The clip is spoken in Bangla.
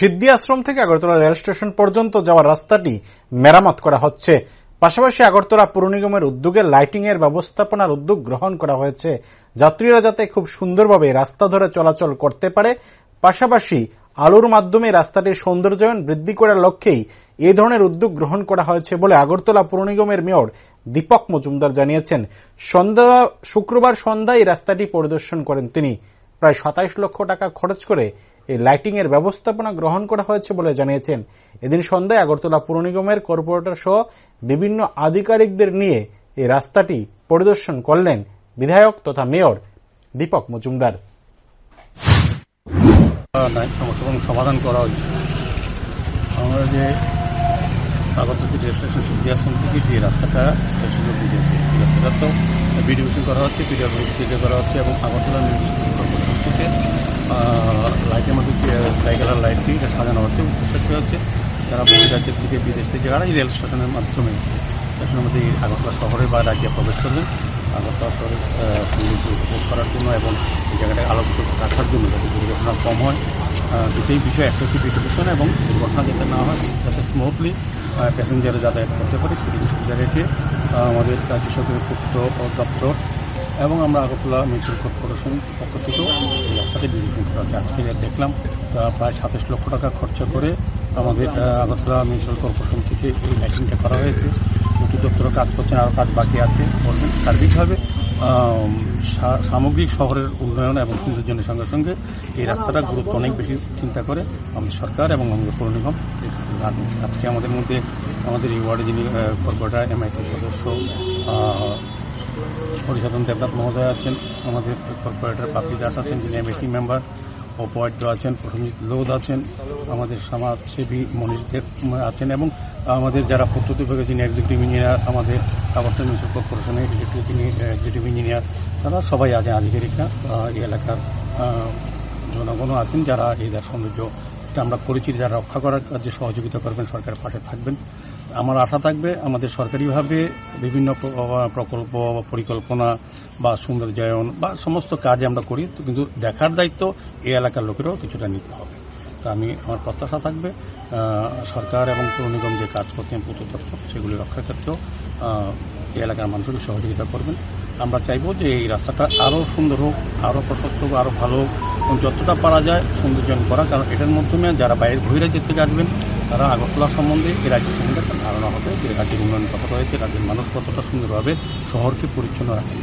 সিদ্ধি আশ্রম থেকে আগরতলা রেল স্টেশন পর্যন্ত যাওয়ার রাস্তাটি মেরামত করা হচ্ছে। পাশাপাশি আগরতলা পুর নিগমের উদ্যোগে লাইটিং এর ব্যবস্থাপনার উদ্যোগ গ্রহণ করা হয়েছে, যাত্রীরা যাতে খুব সুন্দরভাবে রাস্তা ধরে চলাচল করতে পারে। পাশাপাশি আলোর মাধ্যমে রাস্তাটির সৌন্দর্যায়ন বৃদ্ধি করার লক্ষ্যেই এই ধরনের উদ্যোগ গ্রহণ করা হয়েছে বলে আগরতলা পুর নিগমের মেয়র দীপক মজুমদার জানিয়েছেন। শুক্রবার সন্ধ্যায় এই রাস্তাটি পরিদর্শন করেন তিনি। প্রায় 27 লক্ষ টাকা খরচ করে এই লাইটিং এর ব্যবস্থাপনা গ্রহণ করা হয়েছে বলে জানিয়েছেন। এদিন সন্ধ্যায় আগরতলা পুর নিগমের কর্পোরেটর সহ বিভিন্ন আধিকারিকদের নিয়ে এই রাস্তাটি পরিদর্শন করলেন বিধায়ক তথা মেয়র দীপক মজুমদার। সমাধান করা হয়েছে। আমরা যে আগরতলা রেল স্টেশন সিদ্ধি আশ্রম থেকে যে রাস্তাটা স্টেশনে দিয়েছে, এই রাস্তাটা তো বিডিভিশন করা হচ্ছে, পিডব্লিউডি করা হচ্ছে এবং আগরতলা কর্পোরেশন থেকে লাইটের মধ্যে ট্রাইকালার লাইট দিয়ে এটা সাজানো হচ্ছে। উদ্দেশ্য হচ্ছে যারা বহু রাজ্যের থেকে বিদেশ থেকে যারা এই রেল স্টেশনের মাধ্যমে স্টেশনের মধ্যে আগরতলা শহরে বা রাজ্যে প্রবেশ করবেন, আগরতলা শহরের সৌন্দর্য উপভোগ করার জন্য এবং এই জায়গাটাকে আলোকিত রাখার জন্য যাতে দুর্ঘটনা কম হয়, দুটোই বিষয়, একটা হচ্ছে বিডিভিশন এবং দুর্ঘটনা যাতে না হয়, যাতে স্মুথলি প্যাসেঞ্জারে যাতায়াত করতে পারে সেটি সুবিধা রেখে আমাদের রাজ্য সরকারের পূর্ত দপ্তর এবং আমরা আগরতলা মিউনিসিপ্যাল কর্পোরেশন পক্ষ থেকেও এই রাস্তাটি বিডিভিশন করা হচ্ছে। আজকে দেখলাম প্রায় 27 লক্ষ টাকা খরচা করে আমাদের আগরতলা মিউনিসিপ্যাল কর্পোরেশন থেকে এই লাইটিংটা করা হয়েছে। দুটি দপ্তরও কাজ করছেন, আরও কাজ বাকি আছে। বলবেন সার্বিকভাবে সামগ্রিক শহরের উন্নয়ন এবং সৌন্দর্যের সঙ্গে সঙ্গে এই রাস্তাটা গুরুত্ব অনেক বেশি চিন্তা করে আমাদের সরকার এবং আমাদের পৌর নিগম। আজকে আমাদের মধ্যে আমাদের এই ওয়ার্ডে যিনি কর্পোরেটর এমআইসি সদস্য হরিসাধন দেবনাথ মহোদয় আছেন, আমাদের কর্পোরেটর পাপড়ি দাস আছেন যিনি এমএসি মেম্বার, অপওয়ার্ড আছেন, প্রসেনজিৎ লোধ আছেন, আমাদের সমাজসেবী মনীষ দেব আছেন এবং আমাদের যারা পূর্ত বিভাগের যিনি এক্সিকিউটিভ ইঞ্জিনিয়ার, আমাদের আগরতলা মিউনিসিপ্যাল কর্পোরেশনের যিনি এক্সিকিউটিভ ইঞ্জিনিয়ার, তারা সবাই আছেন, আধিকারিকরা, এই এলাকার জনগণও আছেন যারা এই সৌন্দর্য আমরা করেছি যারা রক্ষা করার কাজে সহযোগিতা করবেন, সরকারের পাশে থাকবেন। আমার আশা থাকবে আমাদের সরকারিভাবে বিভিন্ন প্রকল্প পরিকল্পনা বা সৌন্দর্যায়ন বা সমস্ত কাজে আমরা করি, কিন্তু দেখার দায়িত্ব এই এলাকার লোকেরাও কিছুটা নিতে হবে। তা আমার প্রত্যাশা থাকবে সরকার এবং পৌর নিগম যে কাজ করছেন পূর্ত দপ্তর সেগুলি রক্ষার ক্ষেত্রেও এই এলাকার মানুষকে সহযোগিতা করবেন। আমরা চাইব যে এই রাস্তাটা আরও সুন্দর হোক, আরও প্রশস্ত হোক, আরও ভালো হোক, যতটা পারা যায় সৌন্দর্যায়ন করা, কারণ এটার মাধ্যমে যারা বাইরের বহিরাজ্যের থেকে আসবেন তারা আগরতলা সম্বন্ধে এই রাজ্যের সম্বন্ধে একটা ধারণা হবে যে রাজ্যের উন্নয়ন কতটা হয়েছে, রাজ্যের মানুষ কতটা সুন্দরভাবে শহরকে পরিচ্ছন্ন রাখেন।